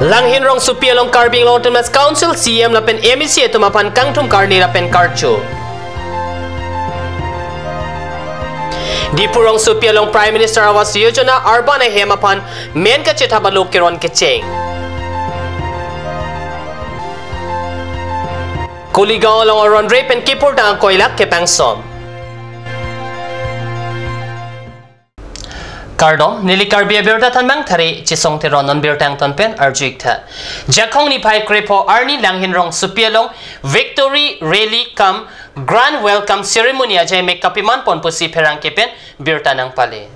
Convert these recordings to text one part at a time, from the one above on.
Langhin rong supia long Carbing Long Term Council CM lapen MEC tumapan kangtum karni lapen karcho. Dipurong supia long Prime Minister Awas Yojana Arbana hemapan men ka chetabalok kiron kecheng. Kuligaw long aron rape and kipur na ang koilak ke pangsom. Kardo nili karbia berta tanmang thari chisong teron non bertang tonpen arjikta. Jakong ni pai krepo arni langhin rong supialong victory rally kam grand welcome ceremony ajay make kapiman pon pusi perang kepen berta nang pale.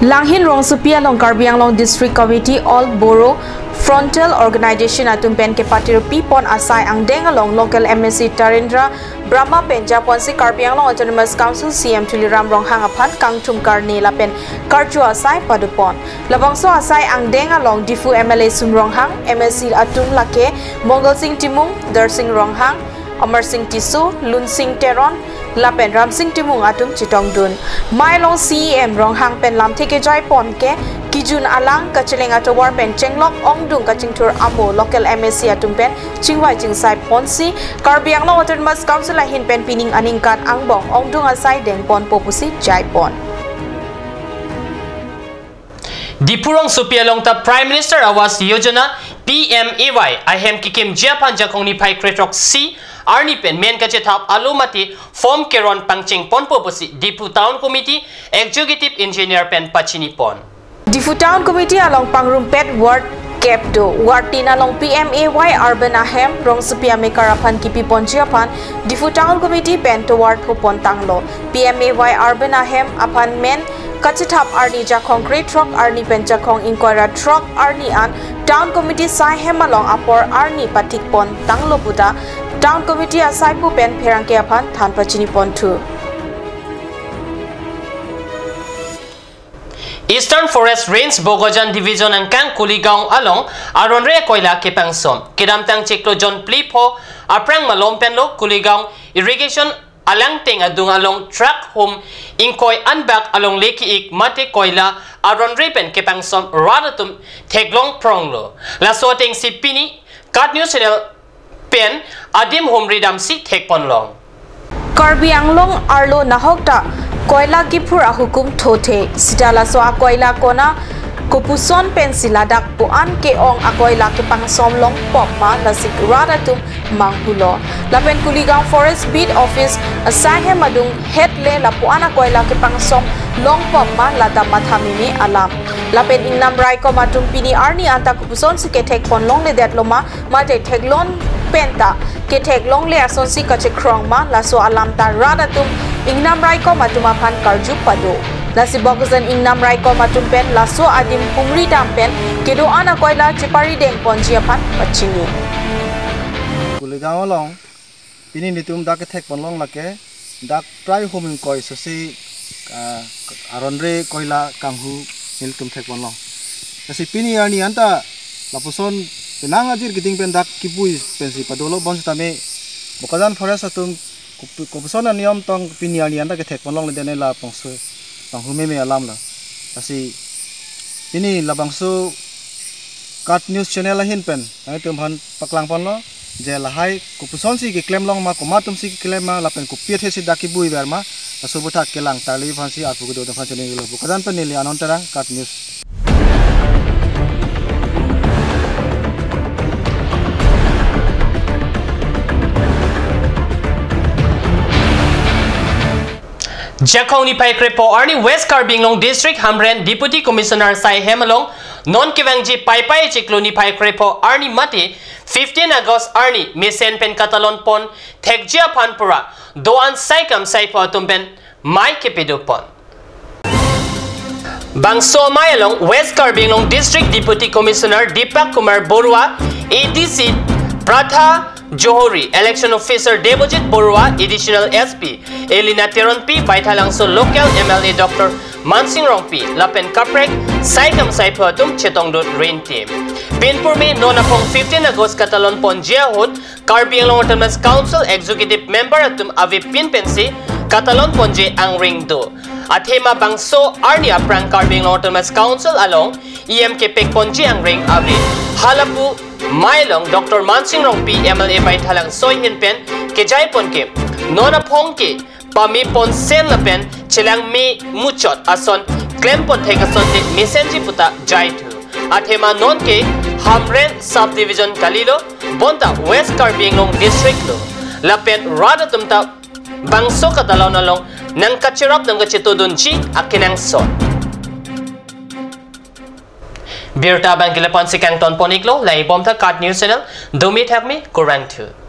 Langhin rong supialong Karbiang Long District Committee All Borough Frontal Organization atumpen ke patir pipon asai ang dengalong local MSC Tarendra Brahma Penja ponsi Karbiang Long Autonomous Council CM Tuliram rong hangapan kangtum karni lapen karju asai padupon labangso asai ang dengalong difu MLA Sumrong Hang MSC atum lake Mongol Singh Timung Darsing Rong Hang Amar Singh Tisu Lun Singh Teron lapen Ram Singh Timung atum Chitong Dun Mailong CM rong hang pen lam theke jai pon ke Kijun alang kachiling atawar pen chenglok ongdung kachingtur amo local MSC atum pen chingwai chingsai ponsi Karbiang Long Autonomous Council ahin pen pining aningkat angbong ongdung asai deng pon popusi jai pon. Dipurong supialong ta Prime Minister Awas Yojana PMAY ahem kikim Japan jakong ni pai kretok si Arni pen men kachetap alumati form keron pangching pon popusi Dipu Town Committee Executive Engineer pen pachini pon. Difu Town Committee along Pangrumpet Ward Kepdo Ward Tina long PMAY Urban Ahem rong supia mekarapan kipi pon Japan Difu Town Committee pen to Ward Hupon Tanglo PMAY Urban Ahem apan men kachetap arni jakong great truck arni pen jakong inquira truck arni an Town Committee sai hemalong apor arni patik pon Tanglo Buddha Town Committee asai pu pen perangke apan than pachini pon tu. Eastern Forest Range Bogojan Division ang kang Kuligaw along aron re koila ke pangsom kidamtang cheklo John Plipo aprang malompenlo Kuligaw irrigation alang ting adung along track home inkoy anbak along leki ik mate koila aron re pen ke pangsom radatum teglong pronglo la soting si pini kat news channel pen adim home redam si tekpon long Karbiang Long arlo nahokta koila kipur ahukum thothe sitala so akoila kona kopuson pensila dak puan ke ong akoila ke pangsom long popma lasik radatum manghulo lapen Kuligaw Forest Beat Office asahe madung headle lapuan akoila ke pangsom long popma lada mathamini alam lapen ingnam raiko matum pini arni anta kopuson sike thekpon long le detloma mate theglon penta ke theglong le asonsi kache krongma laso alam ta radatum ingnam raiko matumapan karju pado nasi bogzan ingnam raiko matum pen laso adim pumri dampen kedo ana koila chipari deng ponjiapan pachini Kuligaw long pini nitum dak thek ponlong lake dak prai homin koi sosi aronre koila kanghu niltum thek ponlong nasi pini ani anta lapuson penang ajir giting pen dak kipui pensi padolo bons tame bokajan forest atum kopsona niam tong pini ani anta ke thek ponlong le dene la pongsu tanghu me alam la asi ini labangsu kat news channel hin pen ai tum han paklang pon lo je lahai kupuson si ke claim long ma komatum si ke claim ma lapen kupie the si daki bui ber ma asubutha kelang tali phansi apu do phan chene lo bukadan pen ni anon tarang kat news. Jakong ni pai krepo arni West Carbing Long District Hamren Deputy Commissioner Sai Hemalong non kivangji pai pai chiklo ni pai krepo arni mati 15 August arni misen pen katalon pon thekjia panpura doan saikam saipo tumpen mai kepedo pon bangso mai along West Carbing Long District Deputy Commissioner Deepak Kumar Borua ADC Pratha Johori Election Officer Devojit Borua Additional SP Elina Teronpi Baithalangso Local MLA Dr. Mansing Rongpi Lapen Kaprek Saikam Saipatum Chetongdot Rain Team Pinpurme Nonapong 15 August Katalon Ponjia Hut Karbiang Long Autonomous Council Executive Member Atum Avi Pinpensi Katalon Ponje Ang Ring Do Athema Bangso Arnia Prang Karbiang Long Autonomous Council along EMK pekponji ang ring abri halapu mailong Dr. Mansing Rong P MLA by thalang soy hin pen ke jai pon ke nona phong ke pami pon sen la pen chelang mi muchot ason claim pon theka son te mesenji puta jai thu athema non ke hamren subdivision kalilo bonta West Karbi Anglong district lo la pen rada tumta bangso ka dalaw na long nang kachirap ng kachitudun chi akinang son Birta Bangilapon si Kangton Poniglo, Lai Bomta Card News Channel, Dumit Have Me, Kurang 2.